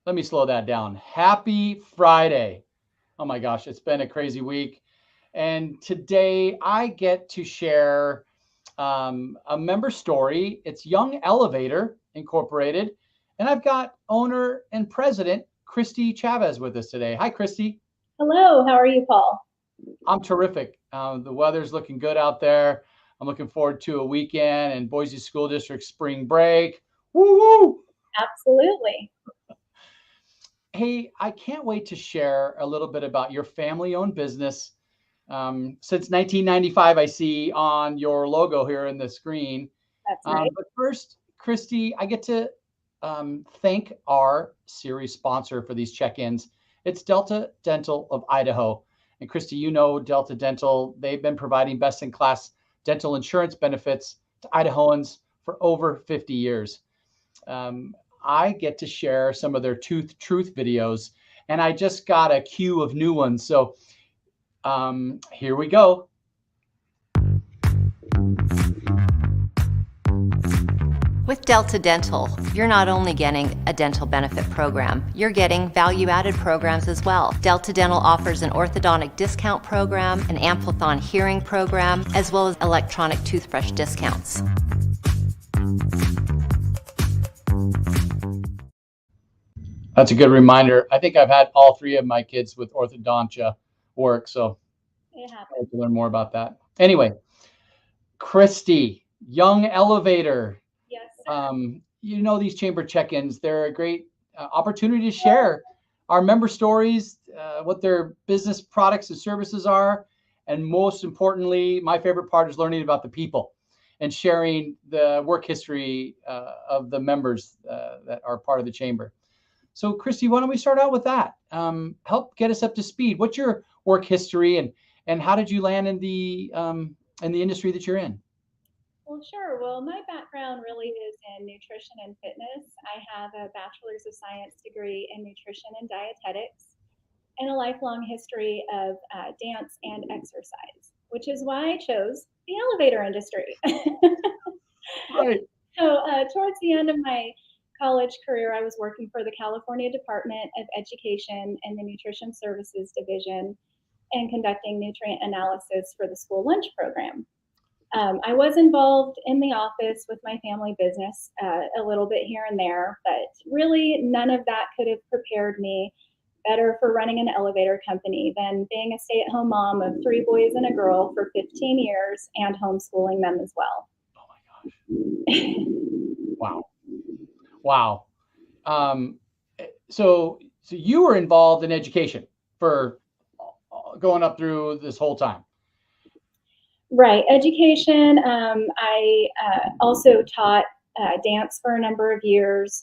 let me slow that down. Happy Friday. Oh my gosh, it's been a crazy week. And today I get to share a member story. It's Young Elevator Incorporated. And I've got owner and president, Christy Chavez, with us today. Hi, Christy. Hello, how are you, Paul? I'm terrific. The weather's looking good out there. I'm looking forward to a weekend and Boise School District spring break. Woo woo! Absolutely. Hey, I can't wait to share a little bit about your family-owned business. Since 1995, I see on your logo here in the screen. That's right. But first, Christy, I get to thank our series sponsor for these check-ins. It's Delta Dental of Idaho. And Christy, you know Delta Dental, they've been providing best-in-class dental insurance benefits to Idahoans for over 50 years. I get to share some of their tooth truth videos, and I just got a queue of new ones. So here we go. With Delta Dental, you're not only getting a dental benefit program, you're getting value-added programs as well. Delta Dental offers an orthodontic discount program, an Amplithon hearing program, as well as electronic toothbrush discounts. That's a good reminder. I think I've had all three of my kids with orthodontia work, so It I happens. have to learn more about that. Anyway, Christy, Young Elevator. Yes, sir. You know these chamber check-ins, they're a great opportunity to share our member stories, what their business products and services are, and most importantly, my favorite part is learning about the people and sharing the work history of the members that are part of the chamber. So, Christy, why don't we start out with that? Help get us up to speed. What's your work history, and how did you land in the industry that you're in? Well, sure. Well, my background really is in nutrition and fitness. I have a bachelor's of science degree in nutrition and dietetics and a lifelong history of dance and exercise, which is why I chose the elevator industry. Right. So, towards the end of my college career, I was working for the California Department of Education in the Nutrition Services Division and conducting nutrient analysis for the school lunch program. I was involved in the office with my family business a little bit here and there, but really none of that could have prepared me better for running an elevator company than being a stay-at-home mom of 3 boys and a girl for 15 years and homeschooling them as well. Oh my gosh. Wow. Wow. Um, so you were involved in education for going up through this whole time. Right, education. I also taught dance for a number of years,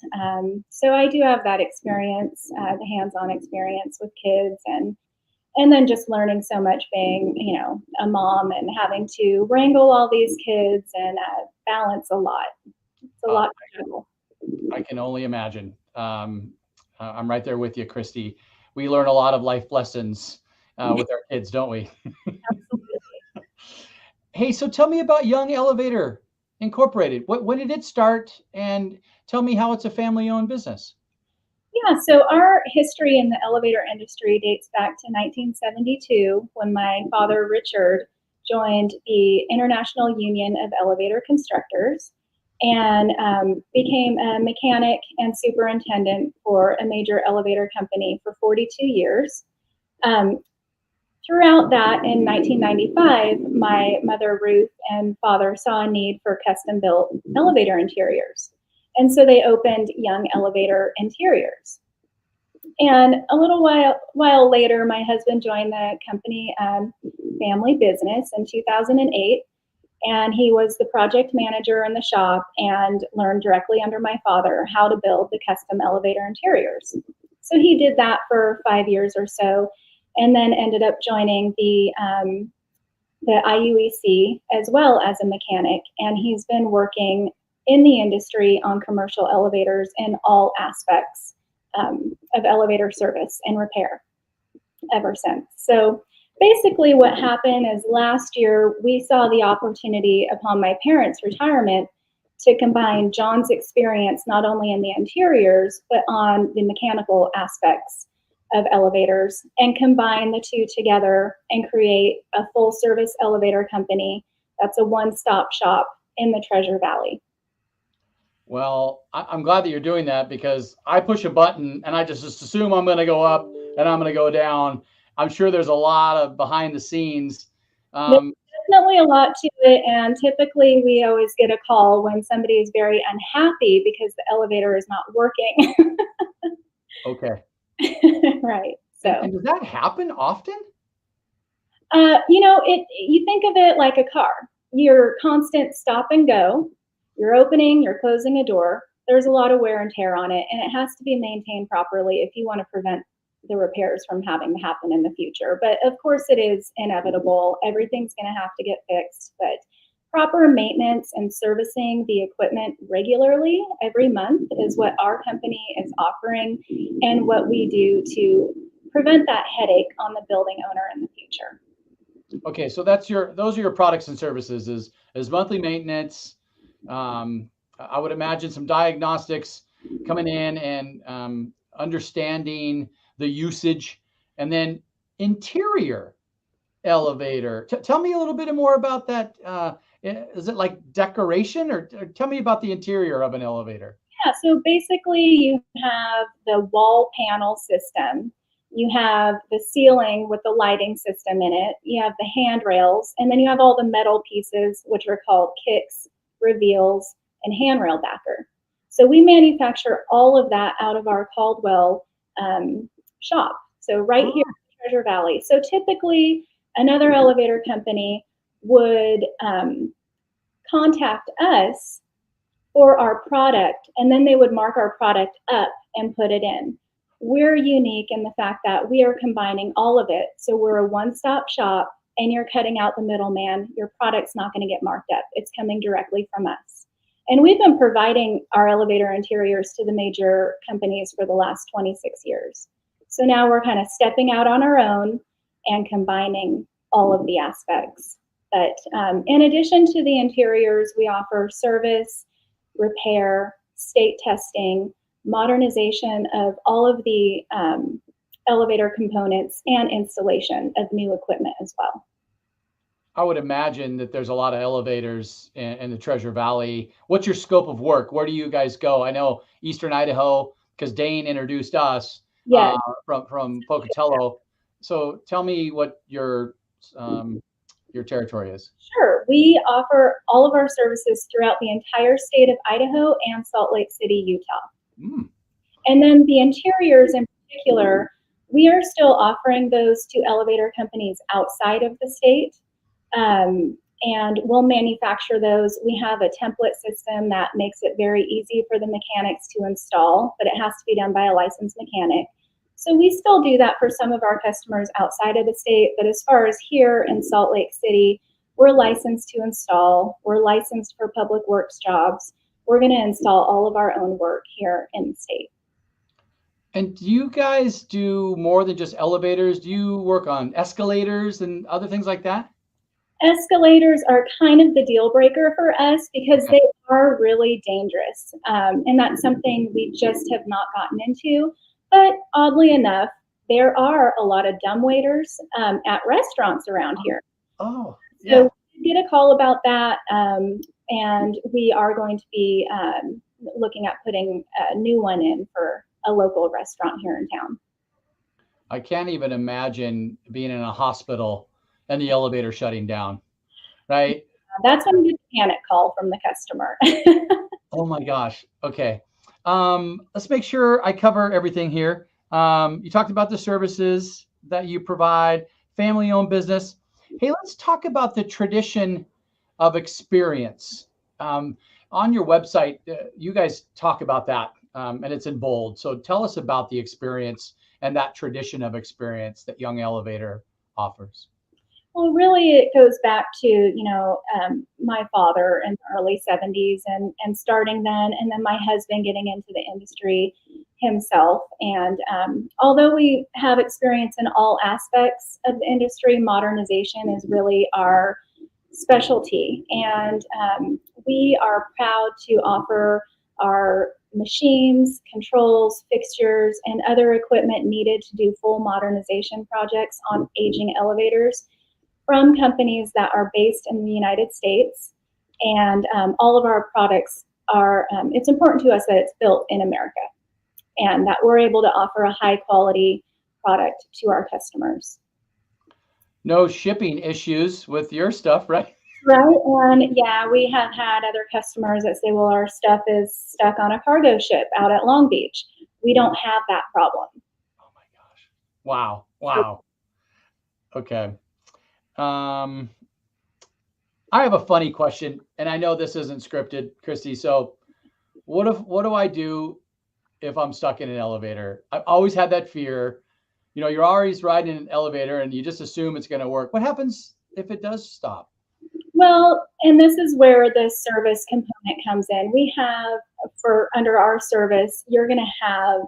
so I do have that experience, the hands-on experience with kids, and then just learning so much being, a mom and having to wrangle all these kids and balance a lot. It's a lot to juggle. I can only imagine. I'm right there with you, Christy. We learn a lot of life lessons with our kids, don't we? Absolutely. Hey, so tell me about Young Elevator Incorporated. When did it start? And tell me how it's a family-owned business. Yeah, so our history in the elevator industry dates back to 1972 when my father, Richard, joined the International Union of Elevator Constructors and became a mechanic and superintendent for a major elevator company for 42 years. Throughout that, in 1995, my mother, Ruth, and father saw a need for custom-built elevator interiors. And so they opened Young Elevator Interiors. And a little while later, my husband joined the company family business in 2008. And he was the project manager in the shop and learned directly under my father how to build the custom elevator interiors. So he did that for 5 years or so, and then ended up joining the IUEC as well as a mechanic. And he's been working in the industry on commercial elevators in all aspects of elevator service and repair ever since. So basically what happened is last year we saw the opportunity upon my parents' retirement to combine John's experience not only in the interiors, but on the mechanical aspects of elevators, and combine the two together and create a full service elevator company that's a one-stop shop in the Treasure Valley. Well, I'm glad that you're doing that, because I push a button and I just assume I'm going to go up and I'm going to go down. I'm sure there's a lot of behind the scenes. There's definitely a lot to it, and typically we always get a call when somebody is very unhappy because the elevator is not working. Okay. Right. And does that happen often? You think of it like a car. Your constant stop and go. You're opening, you're closing a door. There's a lot of wear and tear on it, and it has to be maintained properly if you want to prevent the repairs from having to happen in the future. But of course, it is inevitable. Everything's going to have to get fixed, but proper maintenance and servicing the equipment regularly every month is what our company is offering, and what we do to prevent that headache on the building owner in the future. Okay, so those are your products and services, is monthly maintenance. I would imagine some diagnostics coming in, and understanding the usage, and then interior elevator. Tell me a little bit more about that. Is it like decoration, or tell me about the interior of an elevator? Yeah, so basically you have the wall panel system. You have the ceiling with the lighting system in it. You have the handrails, and then you have all the metal pieces, which are called kicks, reveals, and handrail backer. So we manufacture all of that out of our Caldwell shop. So right here in Treasure Valley. So typically another elevator company would contact us for our product, and then they would mark our product up and put it in. We're unique in the fact that we are combining all of it. So we're a one-stop shop, and you're cutting out the middleman. Your product's not going to get marked up. It's coming directly from us. And we've been providing our elevator interiors to the major companies for the last 26 years. So now we're kind of stepping out on our own and combining all of the aspects. But in addition to the interiors, we offer service, repair, state testing, modernization of all of the elevator components, and installation of new equipment as well. I would imagine that there's a lot of elevators in the Treasure Valley. What's your scope of work? Where do you guys go? I know Eastern Idaho, because Dane introduced us from Pocatello. So tell me what your territory is. Sure. We offer all of our services throughout the entire state of Idaho and Salt Lake City, Utah. And then the interiors in particular, we are still offering those to elevator companies outside of the state. And we'll manufacture those. We have a template system that makes it very easy for the mechanics to install, but it has to be done by a licensed mechanic. So we still do that for some of our customers outside of the state, but as far as here in Salt Lake City, we're licensed to install. We're licensed for public works jobs. We're going to install all of our own work here in the state. And do you guys do more than just elevators? Do you work on escalators and other things like that? Escalators are kind of the deal breaker for us because they are really dangerous. And that's something we just have not gotten into. But oddly enough, there are a lot of dumbwaiters at restaurants around here. Oh, yeah. So we get a call about that, and we are going to be looking at putting a new one in for a local restaurant here in town. I can't even imagine being in a hospital and the elevator shutting down, right? That's when we get a panic call from the customer. Oh my gosh. Okay. Let's make sure I cover everything here. You talked about the services that you provide, family-owned business. Hey, let's talk about the tradition of experience. On your website, you guys talk about that, and it's in bold. So tell us about the experience and that tradition of experience that Young Elevator offers. Well, really, it goes back to, my father in the early 70s and starting then, and then my husband getting into the industry himself. And although we have experience in all aspects of the industry, modernization is really our specialty. And we are proud to offer our machines, controls, fixtures, and other equipment needed to do full modernization projects on aging elevators from companies that are based in the United States. And all of our products are, it's important to us that it's built in America and that we're able to offer a high quality product to our customers. No shipping issues with your stuff, right? Right, and yeah, we have had other customers that say, well, our stuff is stuck on a cargo ship out at Long Beach. We don't have that problem. Oh my gosh. Wow. Wow. Okay. I have a funny question, and I know this isn't scripted, Christy. So what do I do if I'm stuck in an elevator? I've always had that fear. You know, you're always riding an elevator and you just assume it's going to work. What happens if it does stop? Well, and this is where the service component comes in. We have, under our service, you're going to have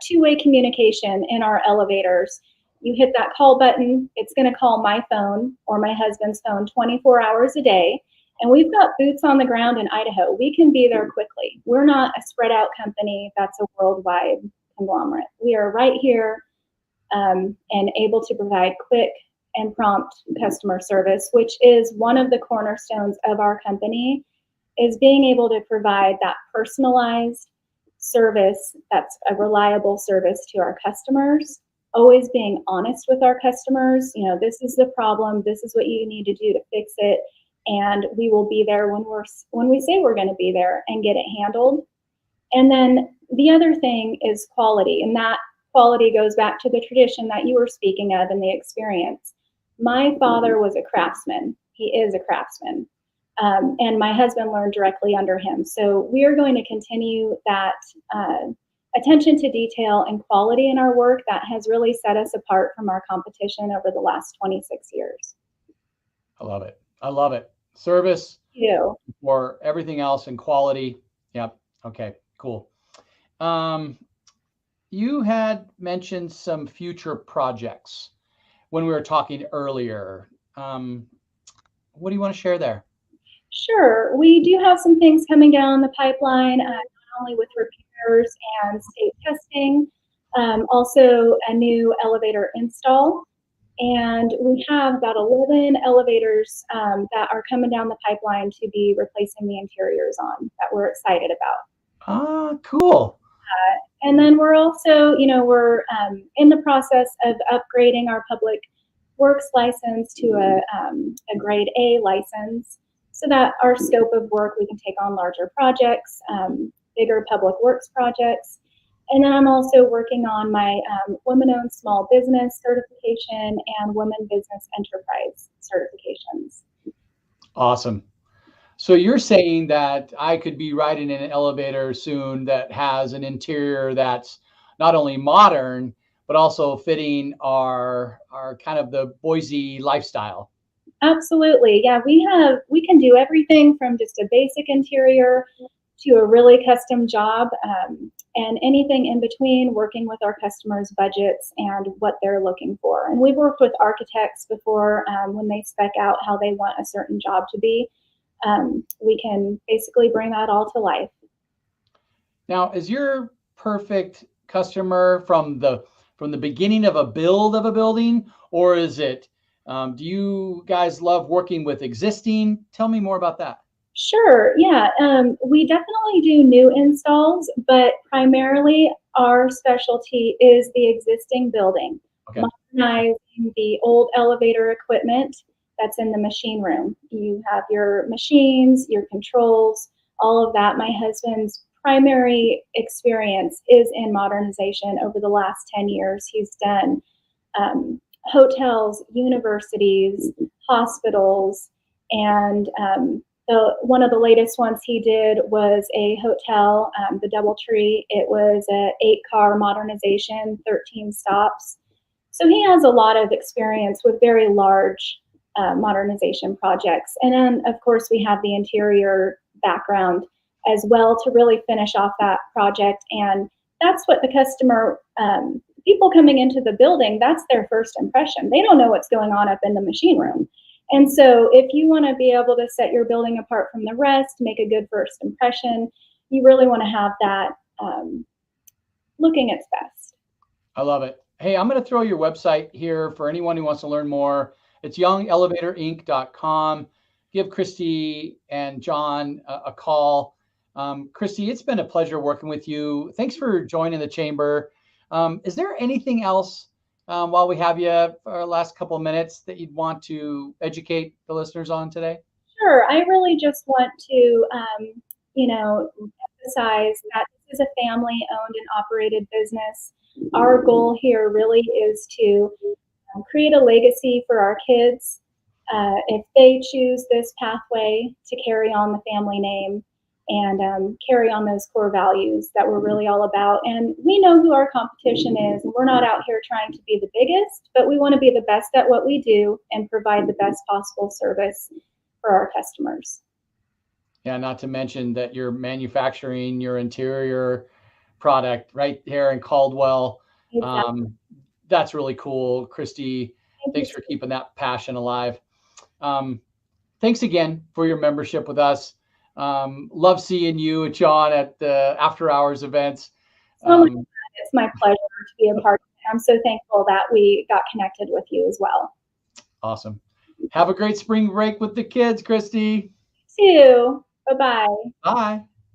two-way communication in our elevators. You hit that call button, it's going to call my phone or my husband's phone 24 hours a day. And we've got boots on the ground in Idaho. We can be there quickly. We're not a spread out company that's a worldwide conglomerate. We are right here and able to provide quick and prompt customer service, which is one of the cornerstones of our company, is being able to provide that personalized service that's a reliable service to our customers, always being honest with our customers. You know, this is the problem, this is what you need to do to fix it, and we will be there when we say we're going to be there and get it handled. And then the other thing is quality, and that quality goes back to the tradition that you were speaking of and the experience. My father was a craftsman. He is a craftsman. And my husband learned directly under him. So we are going to continue that attention to detail and quality in our work that has really set us apart from our competition over the last 26 years. I love it. I love it. Service for everything else and quality. Yep. Okay, cool. You had mentioned some future projects when we were talking earlier. What do you want to share there? Sure. We do have some things coming down the pipeline, not only with repairs and state testing, also a new elevator install. And we have about 11 elevators that are coming down the pipeline to be replacing the interiors on that we're excited about. Ah, cool. And then we're also, we're in the process of upgrading our public works license to a grade A license so that our scope of work, we can take on larger projects, bigger public works projects. And then I'm also working on my Women-Owned Small Business certification and Women Business Enterprise certifications. Awesome. So you're saying that I could be riding in an elevator soon that has an interior that's not only modern, but also fitting our kind of the Boise lifestyle. Absolutely. Yeah, we can do everything from just a basic interior to a really custom job, and anything in between, working with our customers' budgets and what they're looking for. And we've worked with architects before when they spec out how they want a certain job to be. We can basically bring that all to life. Now, is your perfect customer from the beginning of a build of a building, or is it, do you guys love working with existing? Tell me more about that. Sure, yeah. We definitely do new installs, but primarily our specialty is the existing building. Okay. Modernizing the old elevator equipment that's in the machine room. You have your machines, your controls, all of that. My husband's primary experience is in modernization. Over the last 10 years, he's done hotels, universities, hospitals, and one of the latest ones he did was a hotel, the DoubleTree. It was an 8-car modernization, 13 stops. So he has a lot of experience with very large modernization projects. And then, of course, we have the interior background as well to really finish off that project. And that's what the customer, people coming into the building, that's their first impression. They don't know what's going on up in the machine room. And so if you want to be able to set your building apart from the rest, make a good first impression, you really want to have that looking its best. I love it. Hey, I'm going to throw your website here for anyone who wants to learn more. It's youngelevatorinc.com. Give Christy and John a call. Christy, it's been a pleasure working with you. Thanks for joining the chamber. Is there anything else while we have you for our last couple of minutes that you'd want to educate the listeners on today? Sure. I really just want to, emphasize that this is a family-owned and operated business. Our goal here really is to create a legacy for our kids. If they choose this pathway to carry on the family name and carry on those core values that we're really all about. And we know who our competition is. And we're not out here trying to be the biggest, but we want to be the best at what we do and provide the best possible service for our customers. Yeah, not to mention that you're manufacturing your interior product right here in Caldwell. Exactly. That's really cool, Christy. Thanks You. for keeping that passion alive. Thanks again for your membership with us. Love seeing you and John at the after hours events. It's my pleasure to be a part of it. I'm so thankful that we got connected with you as well. Awesome. Have a great spring break with the kids, Christy. You too. Bye-bye. Bye.